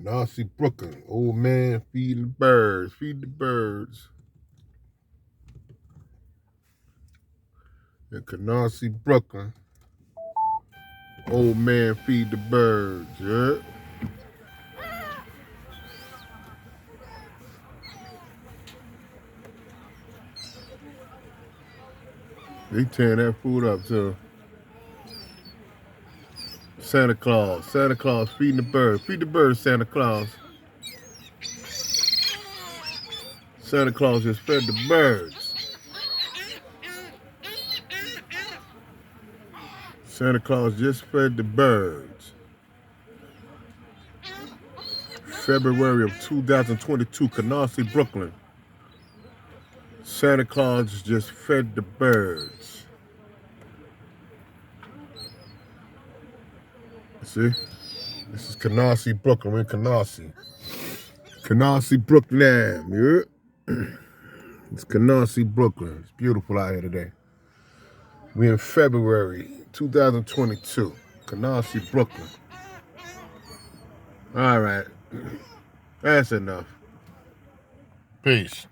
CANARSIE, Brooklyn. Old man feeding the birds. Feed the birds. In CANARSIE, Brooklyn. Old man feed the birds. Yeah. They tearing that food up too. Santa Claus. Santa Claus feeding the birds. Feed the birds, Santa Claus. Santa Claus just fed the birds. Santa Claus just fed the birds. February of 2022, CANARSIE, Brooklyn. Santa Claus just fed the birds. See? This is CANARSIE, Brooklyn. We're in CANARSIE. CANARSIE, Brooklyn. Yeah? It's CANARSIE, Brooklyn. It's beautiful out here today. We're in February 2022. CANARSIE, Brooklyn. All right. That's enough. Peace.